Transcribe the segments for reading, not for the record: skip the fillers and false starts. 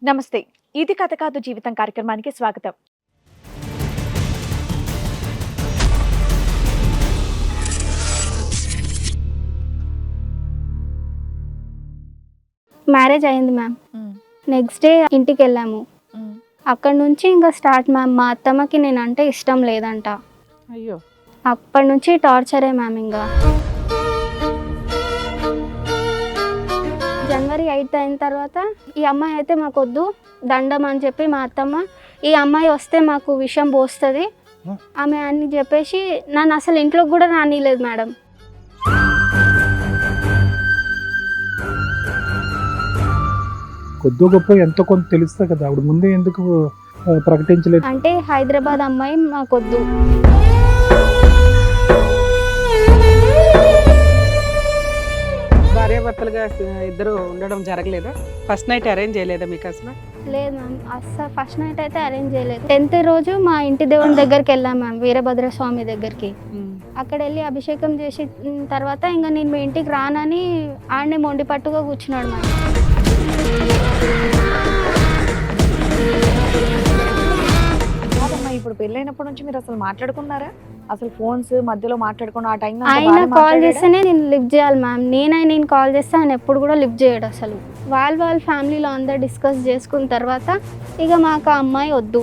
నమస్తే. ఇది కథ కాదు జీవితం కార్యక్రమానికి స్వాగతం. మ్యారేజ్ అయింది మ్యామ్. నెక్స్ట్ డే ఇంటికి వెళ్ళాము. అక్కడ నుంచి ఇంకా స్టార్ట్ మ్యామ్. మా అత్తమ్మకి నేనంటే ఇష్టం లేదంట. అయ్యో. అప్పటి నుంచి టార్చరే మ్యామ్. ఇంకా జనవరి 8 అయిన తర్వాత ఈ అమ్మాయి అయితే మాకు వద్దు దండం అని చెప్పి మా అత్తమ్మ, ఈ అమ్మాయి వస్తే మాకు విషం పోస్తుంది ఆమె అని చెప్పేసి నన్ను అసలు ఇంట్లోకి కూడా రానిలేదు మేడం. కొద్ది గొప్ప ఎంతో కొంత తెలుస్తా కదా, ఆవిడ ముందే ఎందుకు ప్రకటించలేదు? అంటే హైదరాబాద్ అమ్మాయి మాకొద్దు. భార్యాభర్తలుగా ఇద్దరు ఉండడం జరగలేదా? ఫస్ట్ నైట్ అరేంజ్ చేయలేదా మీకు అసలు? లేదు మ్యామ్, అస్సలు ఫస్ట్ నైట్ అయితే అరేంజ్ చేయలేదు. 10th రోజు మా ఇంటి దేవుని దగ్గరికి వెళ్ళాం మ్యామ్, వీరభద్ర స్వామి దగ్గరికి. అక్కడ వెళ్ళి అభిషేకం చేసి తర్వాత ఇంకా నేను మీ ఇంటికి రానని ఆడనే మొండి పట్టుగా కూర్చున్నాడు మ్యామ్. కాదమ్మా, ఇప్పుడు పెళ్ళైనప్పటి నుంచి మీరు అసలు మాట్లాడుకున్నారా? అసలు ఫోన్స్ మధ్యలో మాట్లాడుకున్న ఆ టైంలో ఆయన కాల్ చేస్తేనే నేను లిఫ్ట్ చేయాలి మ్యామ్. నేను కాల్ చేస్తే ఆయన ఎప్పుడు కూడా లిఫ్ట్ చేయడు అసలు. వాళ్ళ ఫ్యామిలీలో అందరు డిస్కస్ చేసుకున్న తర్వాత ఇక మాకు ఆ అమ్మాయి వద్దు,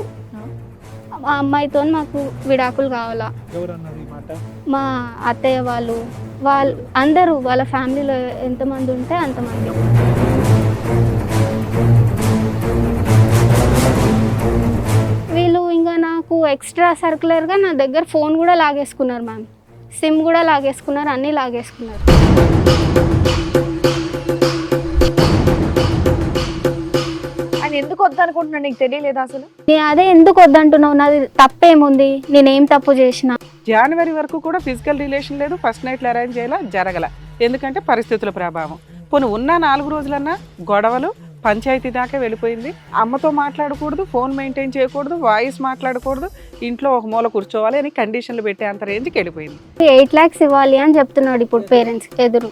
ఆ అమ్మాయితో మాకు విడాకులు కావాలా. ఎవరన్నారు ఈ మాట? మా అత్తయ్య వాళ్ళు అందరూ వాళ్ళ ఫ్యామిలీలో ఎంతమంది ఉంటే అంతమంది. వీళ్ళు ఇంకా నాకు ఎక్స్ట్రా సర్క్యులర్గా నా దగ్గర ఫోన్ కూడా లాగేసుకున్నారు మ్యామ్, సిమ్ కూడా లాగేసుకున్నారు, అన్నీ లాగేసుకున్నారు. ఆయన ఎందుకు వద్దనుకుంటున్నాడు నీకు తెలియలేదా అసలు? నేను అదే ఎందుకు వద్దంటున్నావు, నాది తప్పేముంది, నేనేం తప్పు చేసిన? జనవరి వరకు కూడా ఫిజికల్ రిలేషన్ లేదు, ఫస్ట్ నైట్లు అరేంజ్ చేయాల జరగల. ఎందుకంటే పరిస్థితుల ప్రభావం. పోనీ ఉన్న 4 రోజులన్నా గొడవలు పంచాయతీ దాకా వెళ్ళిపోయింది. అమ్మతో మాట్లాడకూడదు, ఫోన్ మెయింటైన్ చేయకూడదు, వాయిస్ మాట్లాడకూడదు, ఇంట్లో ఒక మూల కూర్చోవాలి అని కండిషన్లు పెట్టే అంత రేంజ్కి వెళ్ళిపోయింది. 8 lakhs ఇవ్వాలి అని చెప్తున్నాడు ఇప్పుడు పేరెంట్స్ ఎదురు.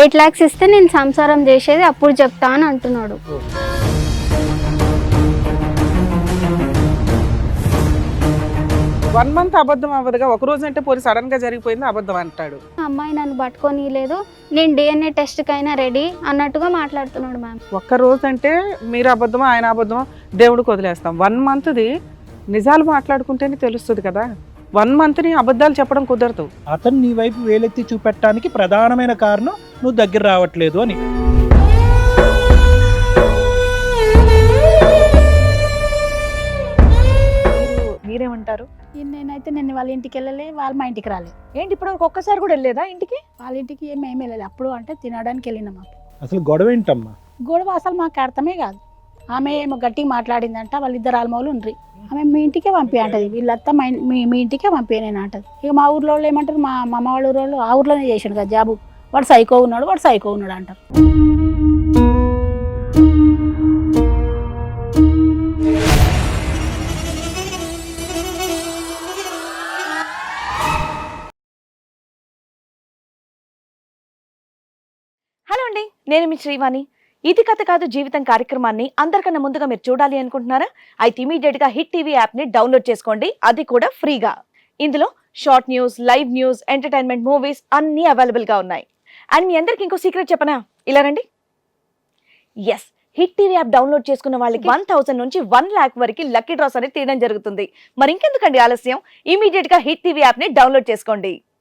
8 lakhs ఇస్తే నేను సంసారం చేసేది అప్పుడు చెప్తా అని అంటున్నాడు. 1 month అబద్ధం అవ్వదుగా, ఒక రోజు అంటే పోయి సడన్ గా జరిగిపోయింది అబద్ధం అంటాడు. అమ్మాయి నన్ను పట్టుకొని లేదు, నేను DNA టెస్ట్కైనా రెడీ అన్నట్టుగా మాట్లాడుతున్నాడు మ్యామ్. ఒక్క రోజు అంటే మీరు అబద్ధమా ఆయన అబద్ధమా దేవుడికి వదిలేస్తాం. 1 monthది నిజాలు మాట్లాడుకుంటేనే తెలుస్తుంది కదా. 1 monthని అబద్ధాలు చెప్పడం కుదరదు. అతను నీ వైపు వేలెత్తి చూపెట్టడానికి ప్రధానమైన కారణం నువ్వు దగ్గర రావట్లేదు అని. మీరేమంటారు? నేనైతే నేను వాళ్ళ ఇంటికి వెళ్ళలే, వాళ్ళు మా ఇంటికి రాలే. ఏంటి ఇప్పుడు ఒక్కసారి కూడా వెళ్ళలేదా ఇంటికి? వాళ్ళ ఇంటికి మేము వెళ్ళలేదు. అప్పుడు అంటే తినడానికి వెళ్ళినాం. మాకు అసలు గొడవ ఏంటమ్మా? గొడవ అసలు మాకు అర్థమే కాదు. ఆమె ఏమో గట్టిగా మాట్లాడిందంట, వాళ్ళిద్దరు ఆల్మోలు ఉండ్రి. ఆమె మీ ఇంటికే పంపి అంటది, వీళ్ళంతా మీ ఇంటికే పంపి నేను అంటది. ఇక మా ఊర్లో వాళ్ళు ఏమంటారు, మా అమ్మ వాళ్ళ ఊరోళ్ళు ఆ ఊర్లోనే చేసాడు కదా జాబు, వాడు సైకో ఉన్నాడు అంటారు. హలో అండి, నేను మీ శ్రీవాణి. ఇది కథ కాదు జీవితం కార్యక్రమాన్ని అందరికన్నా ముందుగా మీరు చూడాలి అనుకుంటున్నారా? అయితే ఇమీడియట్ గా హిట్ టీవీ యాప్ ని డౌన్లోడ్ చేసుకోండి, అది కూడా ఫ్రీగా. ఇందులో short news, live news, entertainment, movies అన్ని అవైలబుల్ గా ఉన్నాయి. అండ్ మీ అందరికి ఇంకో సీక్రెట్ చెప్పనా? ఇలా రండి. Yes, hit TV app download చేసుకున్న వాళ్ళకి 1000 నుంచి 1 lakh వరకు లక్కీ డ్రాస్ అనేది తీయడం జరుగుతుంది. మరి ఇంకెందుకండి ఆలస్యం, ఇమీడియట్ గా హిట్ టీవీ యాప్ ని డౌన్లోడ్ చేసుకోండి.